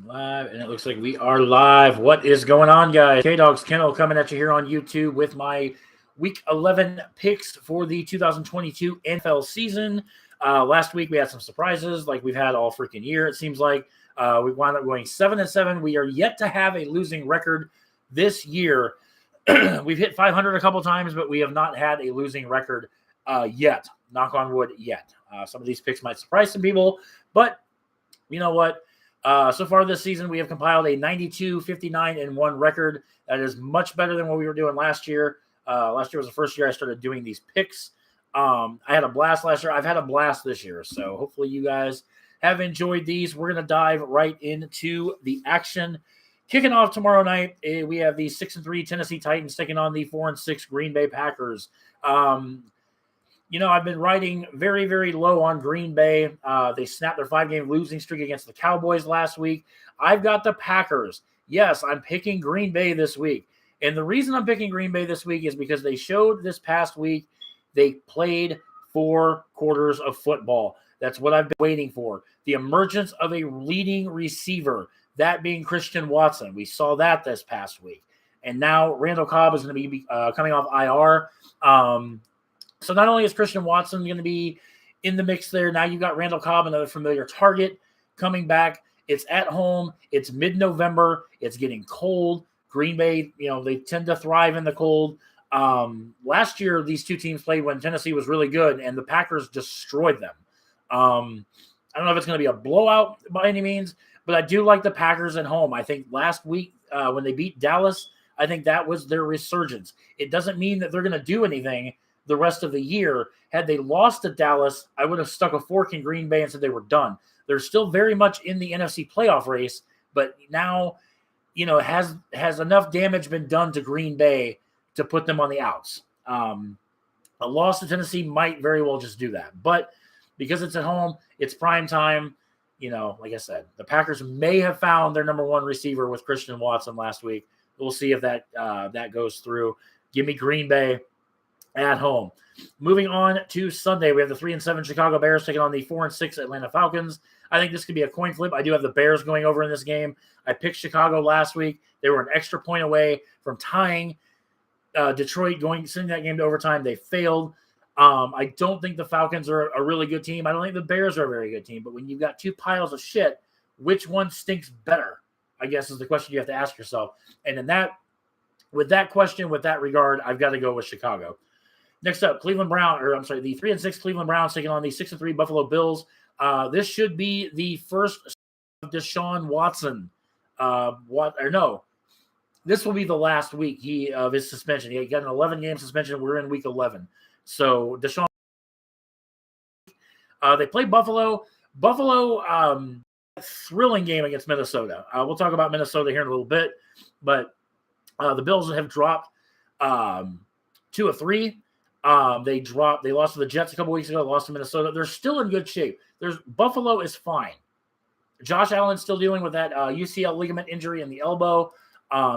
Live, and it looks like we are live. What is going on, guys? K-Dog's Kennel coming at you here on YouTube with my Week 11 picks for the 2022 NFL season. Last week we had some surprises, like we've had all freaking year. It seems like we wound up going 7-7. We are yet to have a losing record this year. We've hit 500 a couple times, but we have not had a losing record yet. Knock on wood, yet. Some of these picks might surprise some people, but you know what? So far this season, we have compiled a 92-59-1 record. That is much better than what we were doing last year. Last year was the first year I started doing these picks. I had a blast last year. I've had a blast this year. So hopefully you guys have enjoyed these. We're going to dive right into the action. Kicking off tomorrow night, we have the 6-3 Tennessee Titans taking on the 4-6 Green Bay Packers. I've been riding very, very low on Green Bay. They snapped their 5-game losing streak against the Cowboys last week. I've got the Packers. Yes, I'm picking Green Bay this week. And the reason I'm picking Green Bay this week is because they showed this past week they played 4 quarters of football. That's what I've been waiting for. The emergence of a leading receiver, that being Christian Watson. We saw that this past week. And now Randall Cobb is going to be coming off IR. So not only is Christian Watson going to be in the mix there, now you've got Randall Cobb, another familiar target, coming back. It's at home. It's mid-November. It's getting cold. Green Bay, they tend to thrive in the cold. Last year, these two teams played when Tennessee was really good, and the Packers destroyed them. I don't know if it's going to be a blowout by any means, but I do like the Packers at home. I think last week when they beat Dallas, I think that was their resurgence. It doesn't mean that they're going to do anything the rest of the year. Had they lost to Dallas, I would have stuck a fork in Green Bay and said they were done. They're still very much in the NFC playoff race, but now, has enough damage been done to Green Bay to put them on the outs. A loss to Tennessee might very well just do that. But because it's at home, it's prime time. Like I said, the Packers may have found their number one receiver with Christian Watson last week. We'll see if that goes through. Give me Green Bay at home. Moving on to Sunday, we have the 3-7 Chicago Bears taking on the 4-6 Atlanta Falcons. I think this could be a coin flip. I do have the Bears going over in this game. I picked Chicago last week. They were an extra point away from tying Detroit, sending that game to overtime. They failed. I don't think the Falcons are a really good team. I don't think the Bears are a very good team. But when you've got two piles of shit, which one stinks better, I guess, is the question you have to ask yourself. And with that question, with that regard, I've got to go with Chicago. Next up, the 3-6 Cleveland Browns taking on the 6-3 Buffalo Bills. This should be the first of Deshaun Watson. This will be the last week of his suspension. He got an 11-game suspension. We're in week 11. So Deshaun, they play Buffalo. Buffalo, thrilling game against Minnesota. We'll talk about Minnesota here in a little bit, but the Bills have dropped 2 of 3. They lost to the Jets a couple weeks ago, lost to Minnesota. They're still in good shape. Buffalo is fine. Josh Allen's still dealing with that UCL ligament injury in the elbow.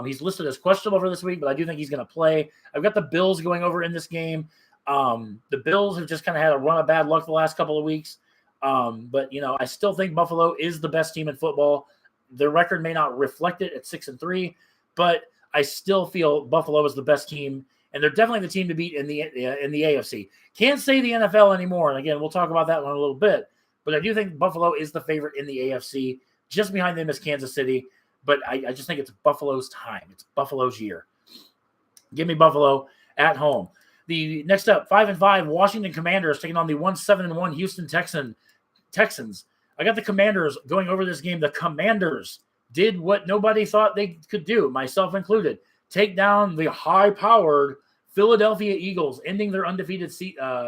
He's listed as questionable for this week, but I do think he's going to play. I've got the Bills going over in this game. The Bills have just kind of had a run of bad luck the last couple of weeks. But I still think Buffalo is the best team in football. Their record may not reflect it at 6-3, but I still feel Buffalo is the best team. And they're definitely the team to beat in the AFC. Can't say the NFL anymore. And again, we'll talk about that one in a little bit. But I do think Buffalo is the favorite in the AFC. Just behind them is Kansas City. But I just think it's Buffalo's time. It's Buffalo's year. Give me Buffalo at home. The next up, 5-5 Washington Commanders taking on the 1-7-1 Houston Texans. I got the Commanders going over this game. The Commanders did what nobody thought they could do, myself included. Take down the high-powered Philadelphia Eagles, ending their undefeated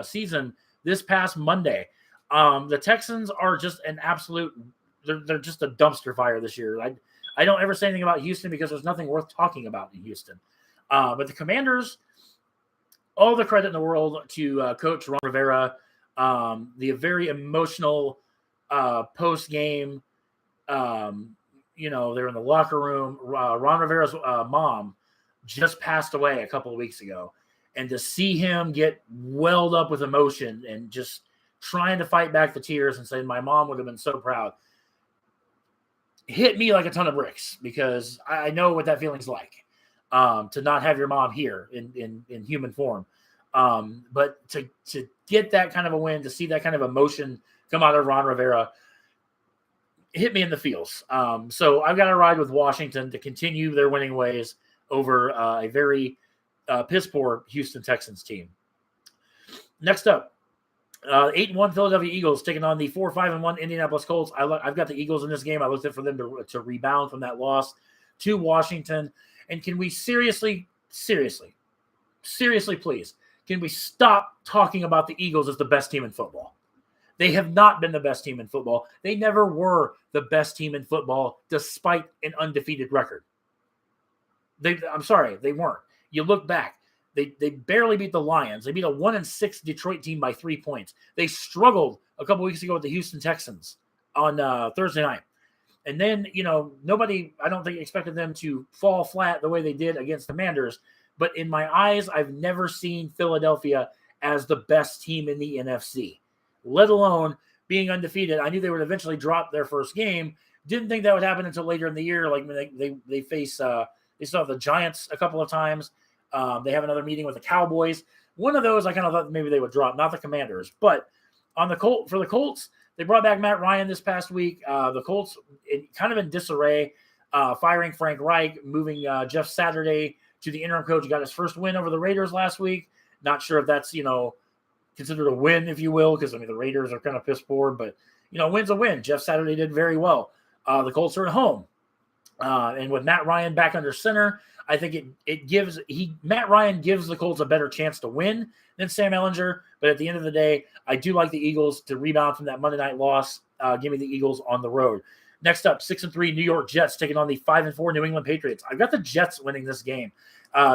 season this past Monday. The Texans are just an absolute – they're just a dumpster fire this year. I don't ever say anything about Houston because there's nothing worth talking about in Houston. But the Commanders, all the credit in the world to Coach Ron Rivera. The very emotional post-game, they're in the locker room. Ron Rivera's mom just passed away a couple of weeks ago. And to see him get welled up with emotion and just trying to fight back the tears and saying, my mom would have been so proud. hit me like a ton of bricks because I know what that feeling's like, to not have your mom here in human form. But to get that kind of a win, to see that kind of emotion come out of Ron Rivera, hit me in the feels. So I've got to ride with Washington to continue their winning ways over a very piss poor Houston Texans team. Next up, 8-1 Philadelphia Eagles taking on the 4-5-1 Indianapolis Colts. I've got the Eagles in this game. I looked at for them to rebound from that loss to Washington. And can we seriously, please, can we stop talking about the Eagles as the best team in football? They have not been the best team in football. They never were the best team in football despite an undefeated record. I'm sorry, they weren't. You look back. They barely beat the Lions. They beat a 1-6 Detroit team by 3 points. They struggled a couple weeks ago with the Houston Texans on Thursday night. And then, nobody, I don't think, expected them to fall flat the way they did against the Commanders. But in my eyes, I've never seen Philadelphia as the best team in the NFC, let alone being undefeated. I knew they would eventually drop their first game. Didn't think that would happen until later in the year. Like they face, they saw the Giants a couple of times. They have another meeting with the Cowboys. One of those I kind of thought maybe they would drop, not the Commanders. But for the Colts, they brought back Matt Ryan this past week. The Colts kind of in disarray, firing Frank Reich, moving Jeff Saturday to the interim coach. He got his first win over the Raiders last week. Not sure if that's, considered a win, if you will, because, the Raiders are kind of piss poor. But, win's a win. Jeff Saturday did very well. The Colts are at home. And with Matt Ryan back under center, I think Matt Ryan gives the Colts a better chance to win than Sam Ehlinger. But at the end of the day, I do like the Eagles to rebound from that Monday night loss. Give me the Eagles on the road. Next up, 6-3 New York Jets taking on the 5-4 New England Patriots. I've got the Jets winning this game.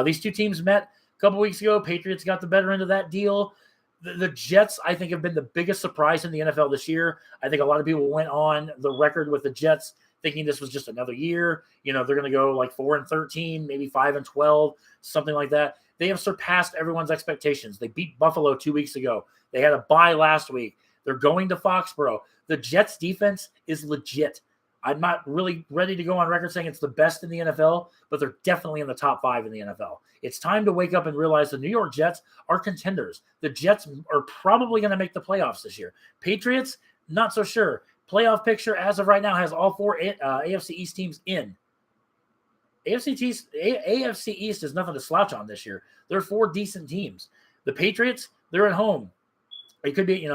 These two teams met a couple weeks ago. Patriots got the better end of that deal. The Jets, I think, have been the biggest surprise in the NFL this year. I think a lot of people went on the record with the Jets thinking this was just another year. They're going to go like 4-13, maybe 5-12, something like that. They have surpassed everyone's expectations. They beat Buffalo 2 weeks ago. They had a bye last week. They're going to Foxborough. The Jets defense is legit. I'm not really ready to go on record saying it's the best in the NFL, but they're definitely in the top 5 in the NFL. It's time to wake up and realize the New York Jets are contenders. The Jets are probably going to make the playoffs this year. Patriots, not so sure. Playoff picture as of right now has all 4 AFC East teams in. AFC East is nothing to slouch on this year. There are 4 decent teams. The Patriots, they're at home. It could be,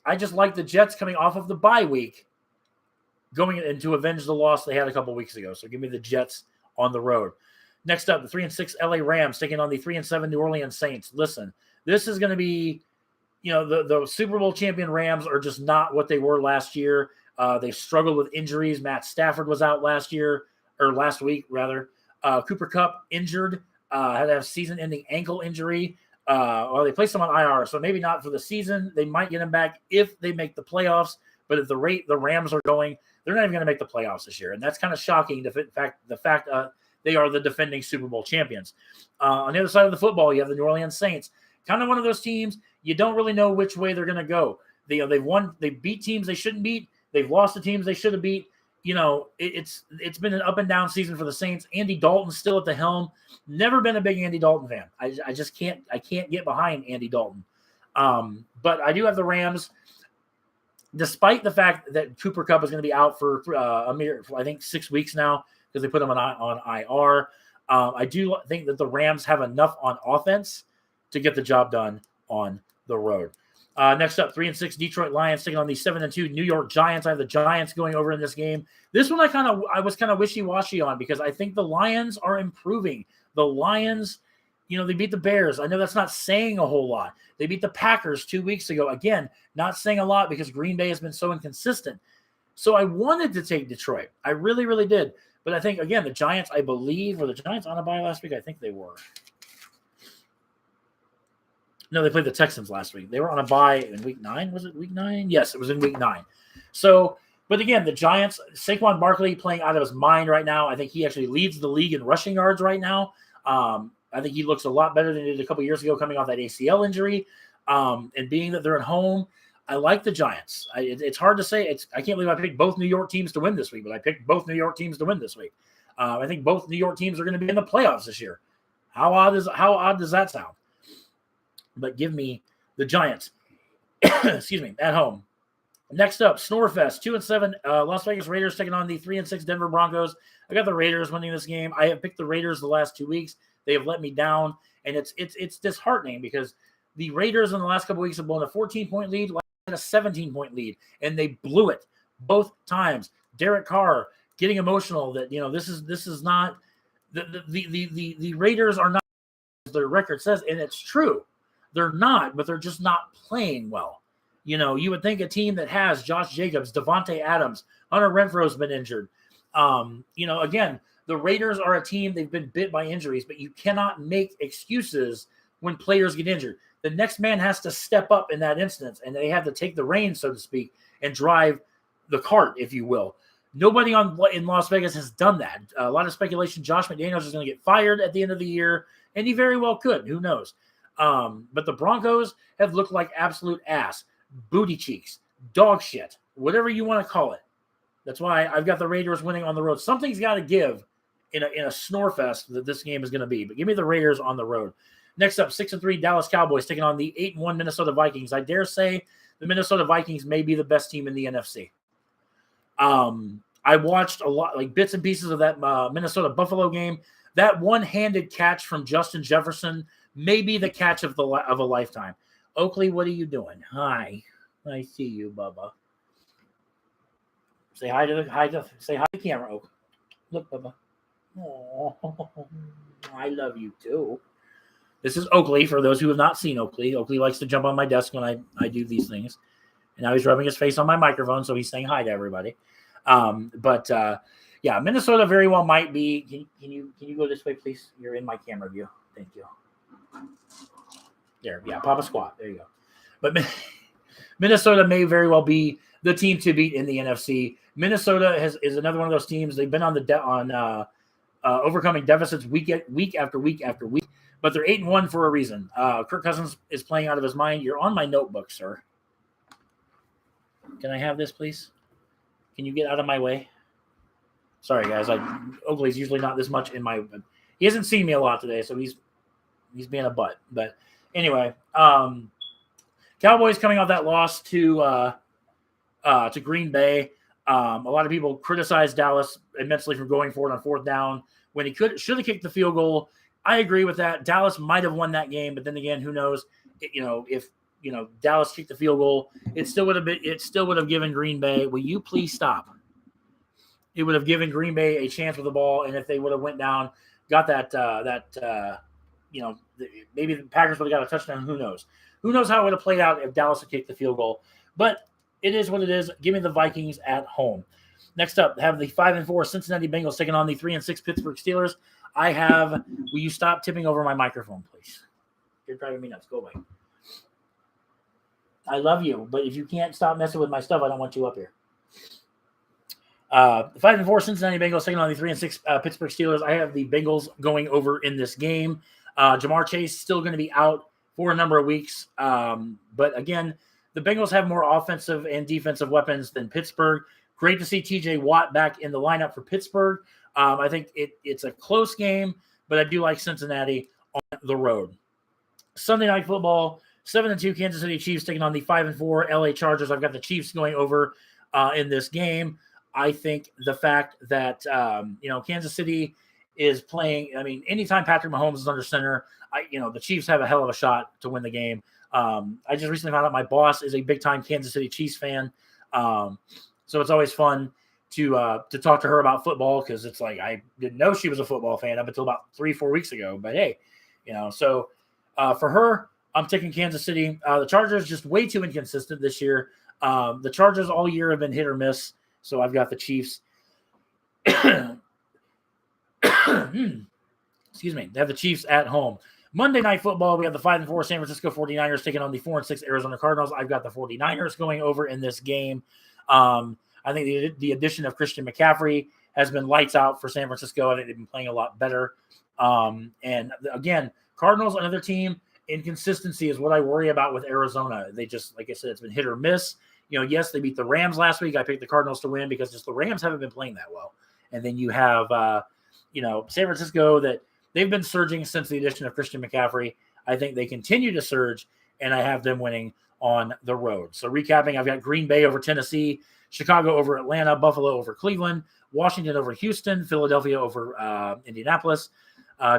I just like the Jets coming off of the bye week going in to avenge the loss they had a couple weeks ago. So give me the Jets on the road. Next up, the 3-6 LA Rams taking on the 3-7 New Orleans Saints. Listen, this is going to be, the Super Bowl champion Rams are just not what they were last year. They've struggled with injuries. Matt Stafford was out last week. Cooper Kupp injured, had to have season-ending ankle injury. They placed him on IR, so maybe not for the season. They might get him back if they make the playoffs. But at the rate the Rams are going, they're not even going to make the playoffs this year. And that's kind of shocking, the fact they are the defending Super Bowl champions. On the other side of the football, you have the New Orleans Saints. Kind of one of those teams, you don't really know which way they're going to go. They beat teams they shouldn't beat. They've lost to teams they should have beat. It's been an up and down season for the Saints. Andy Dalton's still at the helm. Never been a big Andy Dalton fan. I just can't get behind Andy Dalton. But I do have the Rams. Despite the fact that Cooper Kupp is going to be out for I think 6 weeks now because they put him on IR, I do think that the Rams have enough on offense to get the job done on the road. Next up, 3-6 Detroit Lions taking on the 7-2 New York Giants. I have the Giants going over in this game. This one I was kind of wishy-washy on because I think the Lions are improving. The Lions, they beat the Bears. I know that's not saying a whole lot. They beat the Packers 2 weeks ago. Again, not saying a lot because Green Bay has been so inconsistent. So I wanted to take Detroit. I really, really did. But I think, again, the Giants, I believe, were the Giants on a bye last week? I think they were. No, they played the Texans last week. They were on a bye in week 9. Was it week 9? Yes, it was in week 9. So, but again, the Giants, Saquon Barkley playing out of his mind right now. I think he actually leads the league in rushing yards right now. I think he looks a lot better than he did a couple years ago coming off that ACL injury. And being that they're at home, I like the Giants. It's hard to say. I can't believe I picked both New York teams to win this week, but I picked both New York teams to win this week. I think both New York teams are going to be in the playoffs this year. How odd does that sound? But give me the Giants. Excuse me, at home. Next up, Snorefest, 2-7. Las Vegas Raiders taking on the 3-6 Denver Broncos. I got the Raiders winning this game. I have picked the Raiders the last 2 weeks. They have let me down, and it's disheartening because the Raiders in the last couple of weeks have blown a 14-point lead, a 17-point lead, and they blew it both times. Derek Carr getting emotional that this is not the Raiders are not as their record says, and it's true. They're not, but they're just not playing well. You would think a team that has Josh Jacobs, Devontae Adams, Hunter Renfro's been injured. Again, the Raiders are a team, they've been bit by injuries, but you cannot make excuses when players get injured. The next man has to step up in that instance, and they have to take the reins, so to speak, and drive the cart, if you will. Nobody in Las Vegas has done that. A lot of speculation, Josh McDaniels is going to get fired at the end of the year, and he very well could. Who knows? But the Broncos have looked like absolute ass, booty cheeks, dog shit, whatever you want to call it. That's why I've got the Raiders winning on the road. Something's got to give in a snore fest that this game is going to be. But give me the Raiders on the road. Next up, 6-3 Dallas Cowboys taking on the 8-1 Minnesota Vikings. I dare say the Minnesota Vikings may be the best team in the NFC. I watched a lot, like bits and pieces of that Minnesota Buffalo game. That one-handed catch from Justin Jefferson may be the catch of a lifetime. Oakley, what are you doing? Hi, I see you, Bubba. Say hi to the camera, Oak. Look, Bubba. Oh, I love you too. This is Oakley, for those who have not seen Oakley. Oakley likes to jump on my desk when I do these things. And now he's rubbing his face on my microphone, so he's saying hi to everybody. Yeah, Minnesota very well might be. Can you go this way, please? You're in my camera view. Thank you. There, yeah, Papa Squat. There you go. But Minnesota may very well be the team to beat in the NFC. Minnesota is another one of those teams. They've been on overcoming deficits week after week after week. But they're 8-1 for a reason. Kirk Cousins is playing out of his mind. You're on my notebook, sir. Can I have this, please? Can you get out of my way? Sorry, guys. Oakley's usually not this much in my. He hasn't seen me a lot today, so he's being a butt. But anyway, Cowboys coming off that loss to Green Bay. A lot of people criticized Dallas immensely for going for it on fourth down when he should have kicked the field goal. I agree with that. Dallas might have won that game, but then again, who knows? If Dallas kicked the field goal, it still would have given Green Bay. Will you please stop? It would have given Green Bay a chance with the ball, and if they would have went down, got maybe the Packers would have got a touchdown. Who knows? Who knows how it would have played out if Dallas had kicked the field goal? But it is what it is. Give me the Vikings at home. Next up, have the 5-4 Cincinnati Bengals taking on the 3-6 Pittsburgh Steelers. Will you stop tipping over my microphone, please? You're driving me nuts. Go away. I love you, but if you can't stop messing with my stuff, I don't want you up here. The 5-4 Cincinnati Bengals taking on the 3-6 Pittsburgh Steelers. I have the Bengals going over in this game. Jamar Chase still going to be out for a number of weeks. But again, the Bengals have more offensive and defensive weapons than Pittsburgh. Great to see TJ Watt back in the lineup for Pittsburgh. I think it's a close game, but I do like Cincinnati on the road. Sunday Night Football, 7-2 Kansas City Chiefs taking on the 5-4 LA Chargers. I've got the Chiefs going over in this game. I think the fact that Kansas City is playing. I mean, anytime Patrick Mahomes is under center, the Chiefs have a hell of a shot to win the game. I just recently found out my boss is a big time Kansas City Chiefs fan, so it's always fun to talk to her about football, because it's like I didn't know she was a football fan up until about 3-4 weeks ago. But hey, so for her, I'm taking Kansas City. The Chargers just way too inconsistent this year. The Chargers all year have been hit or miss, so I've got the Chiefs. Excuse me. They have the Chiefs at home. Monday Night Football, we have the 5-4 San Francisco 49ers taking on the 4-6 Arizona Cardinals. I've got the 49ers going over in this game. I think the addition of Christian McCaffrey has been lights out for San Francisco. I think they've been playing a lot better. And again, Cardinals, another team, inconsistency is what I worry about with Arizona. They just, like I said, it's been hit or miss. Yes, they beat the Rams last week. I picked the Cardinals to win because just the Rams haven't been playing that well. And then you have, San Francisco that they've been surging since the addition of Christian McCaffrey. I think they continue to surge, and I have them winning on the road. So recapping, I've got Green Bay over Tennessee, Chicago over Atlanta, Buffalo over Cleveland, Washington over Houston, Philadelphia over Indianapolis,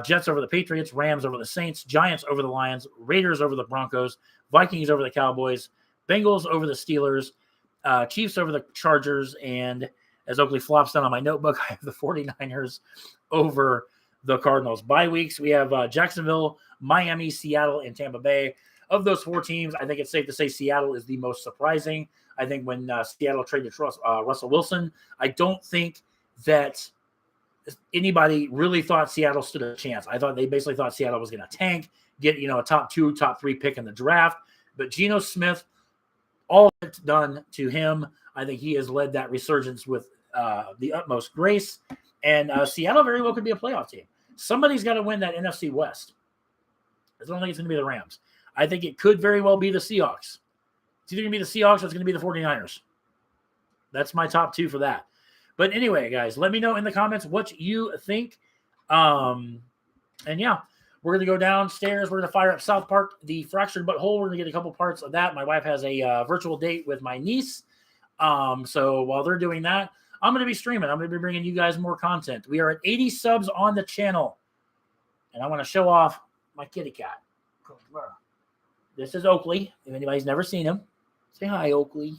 Jets over the Patriots, Rams over the Saints, Giants over the Lions, Raiders over the Broncos, Vikings over the Cowboys, Bengals over the Steelers, Chiefs over the Chargers, and as Oakley flops down on my notebook, I have the 49ers over the Cardinals. Bye weeks, we have Jacksonville, Miami, Seattle, and Tampa Bay. Of those 4 teams, I think it's safe to say Seattle is the most surprising. I think when Seattle traded Russell Wilson, I don't think that anybody really thought Seattle stood a chance. I thought they basically thought Seattle was going to tank, get a top 2, top 3 pick in the draft. But Geno Smith, all it's done to him, I think he has led that resurgence with the utmost grace. And Seattle very well could be a playoff team. Somebody's got to win that NFC West. I don't think it's going to be the Rams. I think it could very well be the Seahawks. It's either going to be the Seahawks or it's going to be the 49ers. That's my top 2 for that. But anyway, guys, let me know in the comments what you think. And yeah, we're going to go downstairs. We're going to fire up South Park, The Fractured But Whole. We're going to get a couple parts of that. My wife has a virtual date with my niece. So while they're doing that, I'm going to be streaming. I'm going to be bringing you guys more content. We are at 80 subs on the channel. And I want to show off my kitty cat. This is Oakley. If anybody's never seen him, say hi, Oakley.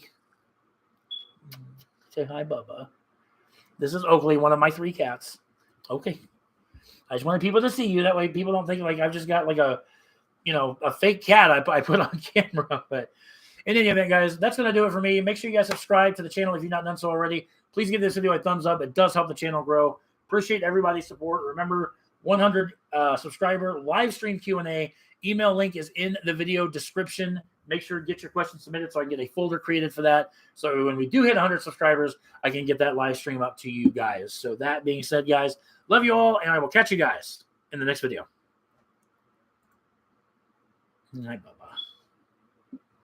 Say hi, Bubba. This is Oakley, one of my 3 cats. Okay. I just wanted people to see you. That way people don't think like I've just got like a fake cat I put on camera. But in any event, guys, that's going to do it for me. Make sure you guys subscribe to the channel if you've not done so already. Please give this video a thumbs up. It does help the channel grow. Appreciate everybody's support. Remember, 100 subscriber live stream Q&A. Email link is in the video description. Make sure to get your questions submitted so I can get a folder created for that. So when we do hit 100 subscribers, I can get that live stream up to you guys. So that being said, guys, love you all, and I will catch you guys in the next video. Good night, Bubba.